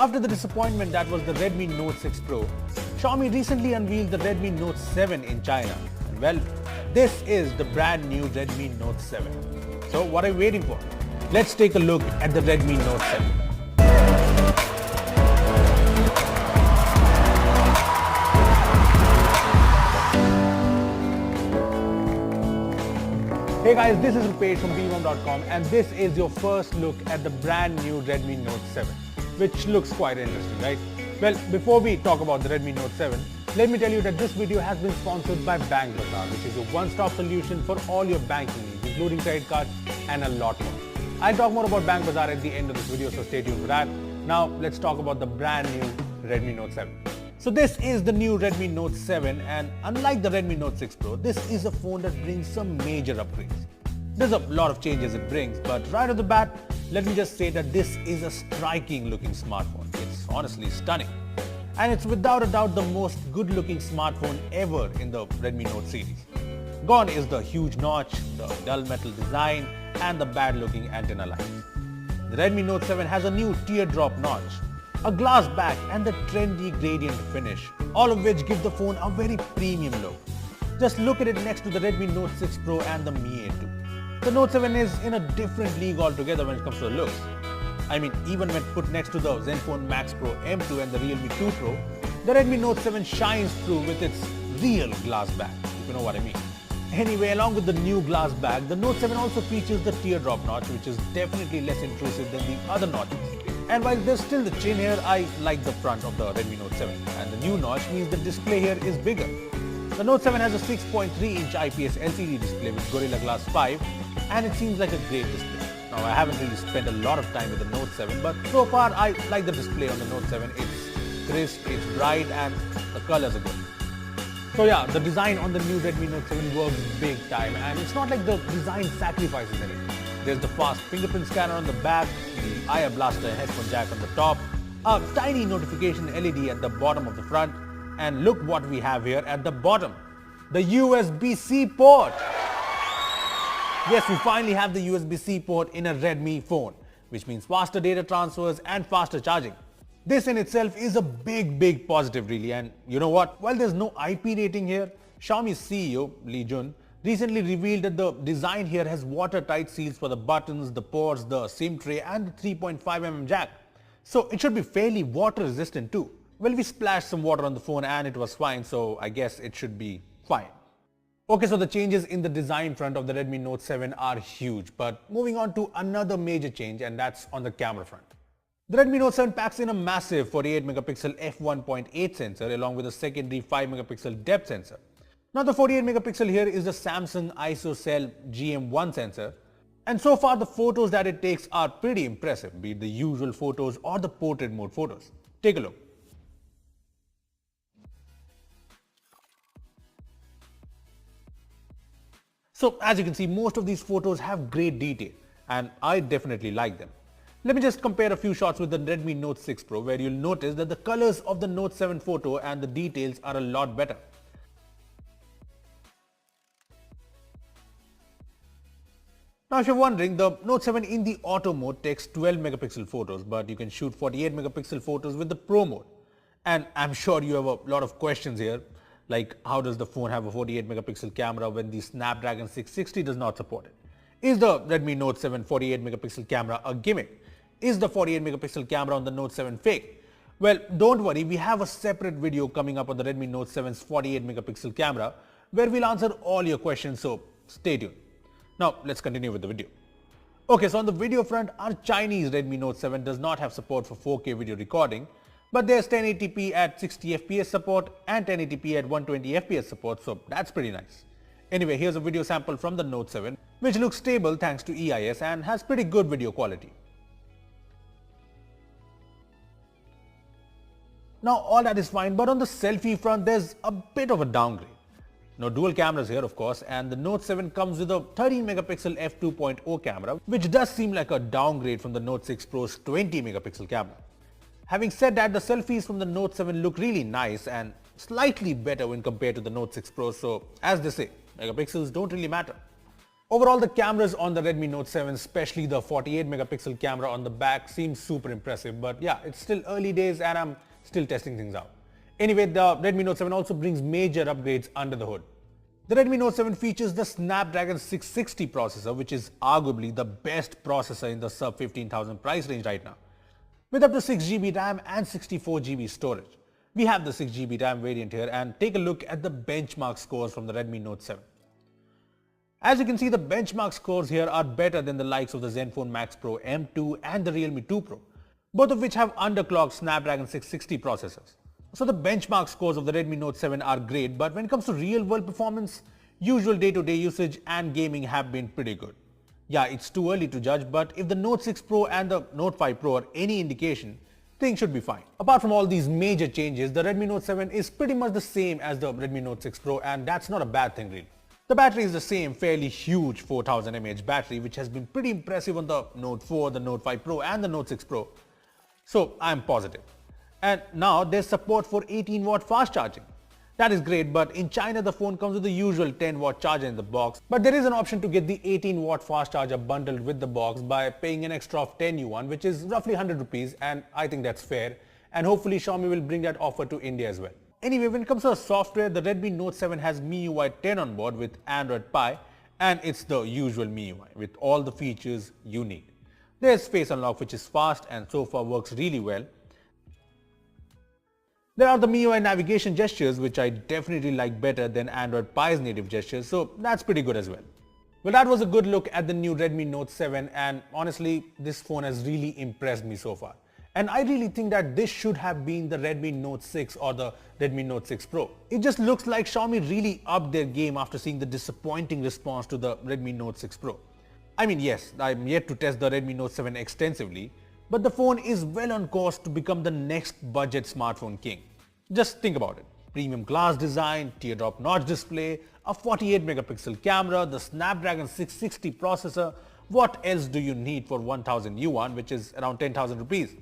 After the disappointment that was the Redmi Note 6 Pro, Xiaomi recently unveiled the Redmi Note 7 in China. And well, this is the brand new Redmi Note 7. So what are you waiting for? Let's take a look at the Redmi Note 7. Hey guys, this is Rupesh from prive.com and this is your first look at the brand new Redmi Note 7, which looks quite interesting, right? Well, before we talk about the Redmi Note 7, let me tell you that this video has been sponsored by Bank Bazaar, which is a one-stop solution for all your banking needs, including credit cards and a lot more. I'll talk more about Bank Bazaar at the end of this video, so stay tuned for that. Now, let's talk about the brand new Redmi Note 7. So this is the new Redmi Note 7 and unlike the Redmi Note 6 Pro, this is a phone that brings some major upgrades. There's a lot of changes it brings, but right off the bat, let me just say that this is a striking looking smartphone. It's honestly stunning. And it's without a doubt the most good looking smartphone ever in the Redmi Note series. Gone is the huge notch, the dull metal design and the bad looking antenna lines. The Redmi Note 7 has a new teardrop notch, a glass back and the trendy gradient finish, all of which give the phone a very premium look. Just look at it next to the Redmi Note 6 Pro and the Mi A2. The Note 7 is in a different league altogether when it comes to the looks. I mean, even when put next to the Zenfone Max Pro M2 and the Realme 2 Pro, the Redmi Note 7 shines through with its real glass back, if you know what I mean. Anyway, along with the new glass back, the Note 7 also features the teardrop notch, which is definitely less intrusive than the other notches. And while there's still the chin here, I like the front of the Redmi Note 7. And the new notch means the display here is bigger. The Note 7 has a 6.3-inch IPS LCD display with Gorilla Glass 5 and it seems like a great display. Now I haven't really spent a lot of time with the Note 7, but so far I like the display on the Note 7. It's crisp, it's bright and the colors are good. So yeah, the design on the new Redmi Note 7 works big time and it's not like the design sacrifices anything. There's the fast fingerprint scanner on the back, the IR blaster headphone jack on the top, a tiny notification LED at the bottom of the front, and look what we have here at the bottom, the USB-C port. Yes, we finally have the USB-C port in a Redmi phone, which means faster data transfers and faster charging. This in itself is a big positive really, and you know what? While there's no IP rating here, Xiaomi's CEO, Li Jun, recently revealed that the design here has watertight seals for the buttons, the ports, the SIM tray and the 3.5mm jack. So it should be fairly water resistant too. Well, we splashed some water on the phone and it was fine, so I guess it should be fine. Okay, so the changes in the design front of the Redmi Note 7 are huge, but moving on to another major change and that's on the camera front. The Redmi Note 7 packs in a massive 48MP f1.8 sensor along with a secondary 5MP depth sensor. Now the 48MP here is the Samsung ISOCELL GM1 sensor and so far the photos that it takes are pretty impressive, be it the usual photos or the portrait mode photos. Take a look. So as you can see, most of these photos have great detail and I definitely like them. Let me just compare a few shots with the Redmi Note 6 Pro where you'll notice that the colors of the Note 7 photo and the details are a lot better. Now if you're wondering, the Note 7 in the auto mode takes 12MP photos, but you can shoot 48MP photos with the Pro mode. And I'm sure you have a lot of questions here, like how does the phone have a 48MP camera when the Snapdragon 660 does not support it? Is the Redmi Note 7 48MP camera a gimmick? Is the 48MP camera on the Note 7 fake? Well, don't worry, we have a separate video coming up on the Redmi Note 7's 48MP camera where we'll answer all your questions, so stay tuned. Now let's continue with the video. Okay, so on the video front, our Chinese Redmi Note 7 does not have support for 4K video recording, but there's 1080p at 60fps support and 1080p at 120fps support, so that's pretty nice. Anyway, here's a video sample from the Note 7, which looks stable thanks to EIS and has pretty good video quality. Now all that is fine, but on the selfie front, there's a bit of a downgrade. No dual cameras here of course, and the Note 7 comes with a 13MP f2.0 camera, which does seem like a downgrade from the Note 6 Pro's 20MP camera. Having said that, the selfies from the Note 7 look really nice and slightly better when compared to the Note 6 Pro, so as they say, megapixels don't really matter. Overall, the cameras on the Redmi Note 7, especially the 48 megapixel camera on the back, seems super impressive. But yeah, it's still early days and I'm still testing things out. Anyway, the Redmi Note 7 also brings major upgrades under the hood. The Redmi Note 7 features the Snapdragon 660 processor, which is arguably the best processor in the sub 15,000 price range right now. With up to 6GB RAM and 64GB storage. We have the 6GB RAM variant here and take a look at the benchmark scores from the Redmi Note 7. As you can see, the benchmark scores here are better than the likes of the Zenfone Max Pro M2 and the Realme 2 Pro, both of which have underclocked Snapdragon 660 processors. So the benchmark scores of the Redmi Note 7 are great, but when it comes to real world performance, usual day-to-day usage and gaming have been pretty good. Yeah, it's too early to judge, but if the Note 6 Pro and the Note 5 Pro are any indication, things should be fine. Apart from all these major changes, the Redmi Note 7 is pretty much the same as the Redmi Note 6 Pro, and that's not a bad thing really. The battery is the same fairly huge 4000 mAh battery, which has been pretty impressive on the Note 4, the Note 5 Pro and the Note 6 Pro. So I'm positive. And now there's support for 18 watt fast charging. That is great, but in China the phone comes with the usual 10 watt charger in the box. But there is an option to get the 18 watt fast charger bundled with the box by paying an extra of 10 yuan, which is roughly 100 rupees, and I think that's fair. And hopefully Xiaomi will bring that offer to India as well. Anyway, when it comes to the software, the Redmi Note 7 has MIUI 10 on board with Android Pie, and it's the usual MIUI with all the features you need. There's Face Unlock, which is fast and so far works really well. There are the MIUI navigation gestures, which I definitely like better than Android Pie's native gestures, so that's pretty good as well. Well, that was a good look at the new Redmi Note 7, and honestly, this phone has really impressed me so far. And I really think that this should have been the Redmi Note 6 or the Redmi Note 6 Pro. It just looks like Xiaomi really upped their game after seeing the disappointing response to the Redmi Note 6 Pro. I mean, yes, I'm yet to test the Redmi Note 7 extensively, but the phone is well on course to become the next budget smartphone king. Just think about it. Premium glass design, teardrop notch display, a 48 megapixel camera, the Snapdragon 660 processor. What else do you need for 1000 yuan, which is around 10,000 rupees?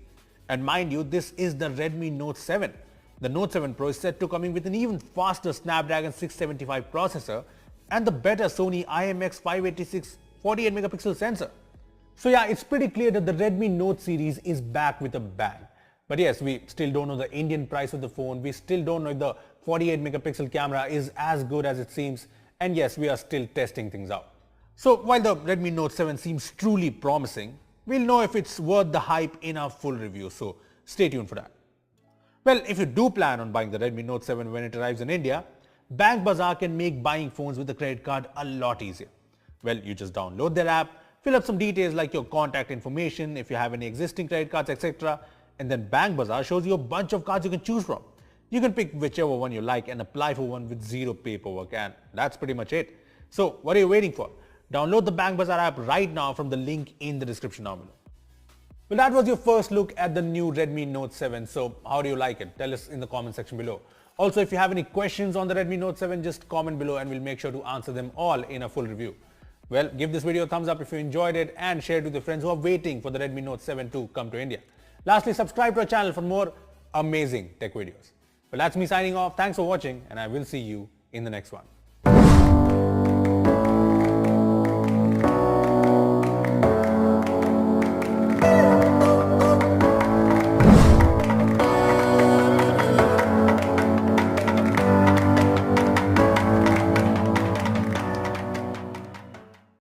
And mind you, this is the Redmi Note 7. The Note 7 Pro is set to coming with an even faster Snapdragon 675 processor and the better Sony IMX586 48 megapixel sensor. So yeah, it's pretty clear that the Redmi Note series is back with a bang. But yes, we still don't know the Indian price of the phone. We still don't know if the 48 megapixel camera is as good as it seems. And yes, we are still testing things out. So while the Redmi Note 7 seems truly promising, we'll know if it's worth the hype in our full review. So stay tuned for that. Well, if you do plan on buying the Redmi Note 7 when it arrives in India, Bank Bazaar can make buying phones with a credit card a lot easier. Well, you just download their app, fill up some details like your contact information, if you have any existing credit cards, etc. And then Bank Bazaar shows you a bunch of cards you can choose from. You can pick whichever one you like and apply for one with zero paperwork, and that's pretty much it. So what are you waiting for? Download the Bank Bazaar app right now from the link in the description down below. Well, that was your first look at the new Redmi Note 7. So how do you like it? Tell us in the comment section below. Also, if you have any questions on the Redmi Note 7, just comment below and we'll make sure to answer them all in a full review. Well, give this video a thumbs up if you enjoyed it and share it with your friends who are waiting for the Redmi Note 7 to come to India. Lastly, subscribe to our channel for more amazing tech videos. Well, that's me signing off. Thanks for watching and I will see you in the next one.